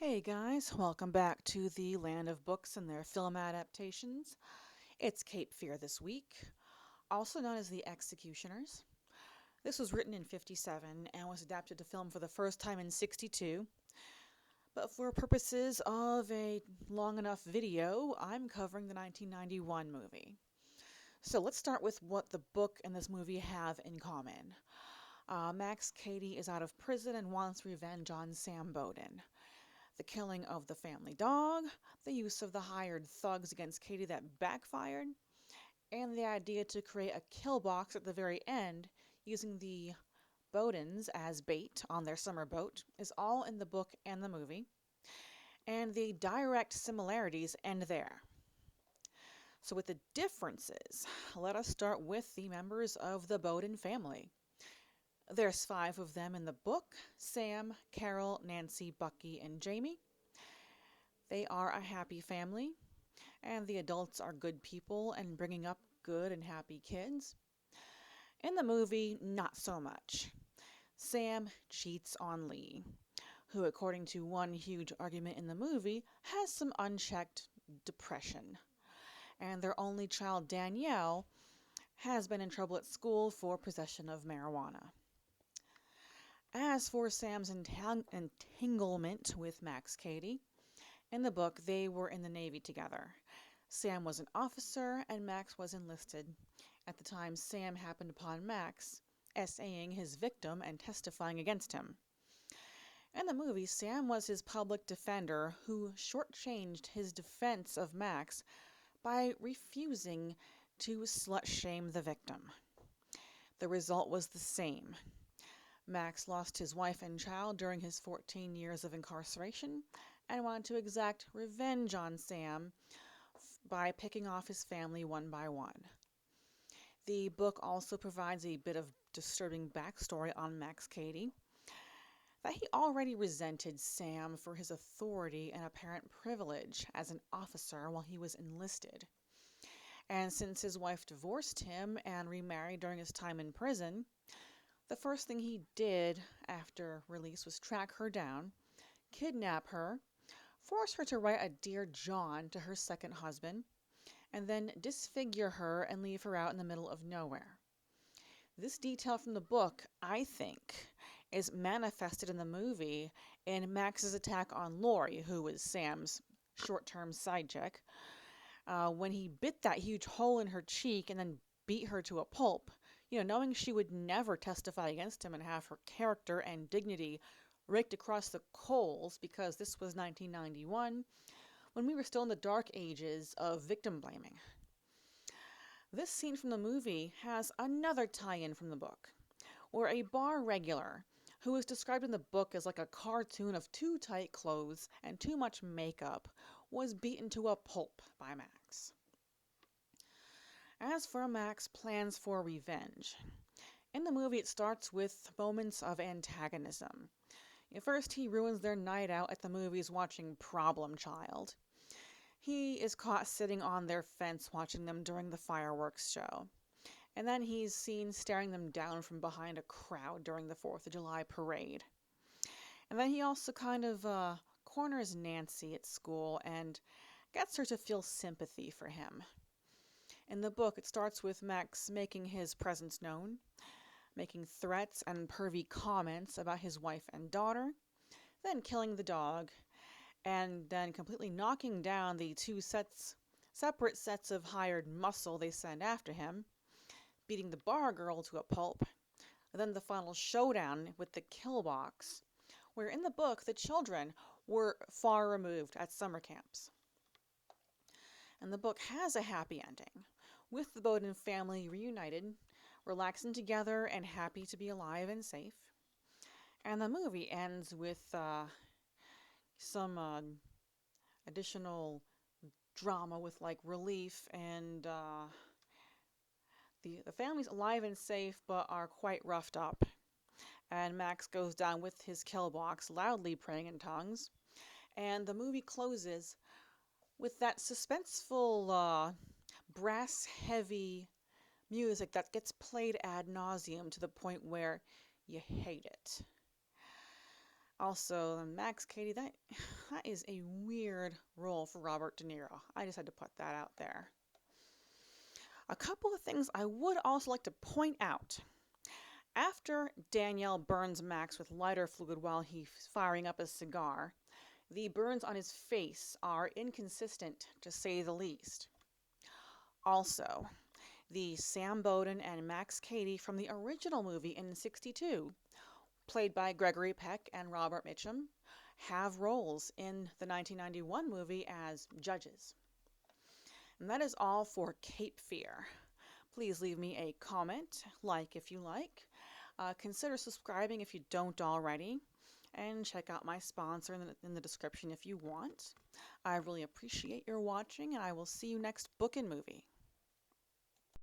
Hey guys, welcome back to the land of books and their film adaptations. It's Cape Fear this week, also known as The Executioners. This was written in 57 and was adapted to film for the first time in 62, but for purposes of a long enough video, I'm covering the 1991 movie. So let's start with what the book and this movie have in common. Max Cady is out of prison and wants revenge on Sam Bowden. The killing of the family dog, the use of the hired thugs against Katie that backfired, and the idea to create a kill box at the very end using the Bowdens as bait on their summer boat is all in the book and the movie, and the direct similarities end there. So, with the differences, let us start with the members of the Bowden family. There's five of them in the book: Sam, Carol, Nancy, Bucky, and Jamie. They are a happy family, and the adults are good people and bringing up good and happy kids. In the movie, not so much. Sam cheats on Lee, who, according to one huge argument in the movie, has some unchecked depression. And their only child, Danielle, has been in trouble at school for possession of marijuana. As for Sam's entanglement with Max Cady, in the book they were in the Navy together. Sam was an officer and Max was enlisted. At the time, Sam happened upon Max essaying his victim and testifying against him. In the movie, Sam was his public defender who shortchanged his defense of Max by refusing to slut shame the victim. The result was the same. Max lost his wife and child during his 14 years of incarceration and wanted to exact revenge on Sam by picking off his family one by one. The book also provides a bit of disturbing backstory on Max Cady, that he already resented Sam for his authority and apparent privilege as an officer while he was enlisted. And since his wife divorced him and remarried during his time in prison, the first thing he did after release was track her down, kidnap her, force her to write a Dear John to her second husband, and then disfigure her and leave her out in the middle of nowhere. This detail from the book, I think, is manifested in the movie in Max's attack on Lori, who was Sam's short-term side chick, when he bit that huge hole in her cheek and then beat her to a pulp, knowing she would never testify against him and have her character and dignity raked across the coals because this was 1991, when we were still in the dark ages of victim blaming. This scene from the movie has another tie-in from the book, where a bar regular, who is described in the book as like a cartoon of too tight clothes and too much makeup, was beaten to a pulp by Max. As for Max's plans for revenge, in the movie it starts with moments of antagonism. First, he ruins their night out at the movies watching Problem Child. He is caught sitting on their fence watching them during the fireworks show. And then he's seen staring them down from behind a crowd during the 4th of July parade. And then he also kind of corners Nancy at school and gets her to feel sympathy for him. In the book, it starts with Max making his presence known, making threats and pervy comments about his wife and daughter, then killing the dog, and then completely knocking down the separate sets of hired muscle they send after him, beating the bar girl to a pulp, and then the final showdown with the kill box, where in the book the children were far removed at summer camps. And the book has a happy ending, with the Bowden family reunited, relaxing together and happy to be alive and safe. And the movie ends with some additional drama with like relief and the family's alive and safe but are quite roughed up. And Max goes down with his kill box, loudly praying in tongues. And the movie closes with that suspenseful, brass-heavy music that gets played ad nauseum to the point where you hate it. Also, Max Cady, that is a weird role for Robert De Niro. I just had to put that out there. A couple of things I would also like to point out. After Danielle burns Max with lighter fluid while he's firing up a cigar, the burns on his face are inconsistent, to say the least. Also, the Sam Bowden and Max Cady from the original movie in '62, played by Gregory Peck and Robert Mitchum, have roles in the 1991 movie as judges. And that is all for Cape Fear. Please leave me a comment, like if you like. Consider subscribing if you don't already. And check out my sponsor in the description if you want. I really appreciate your watching, and I will see you next book and movie.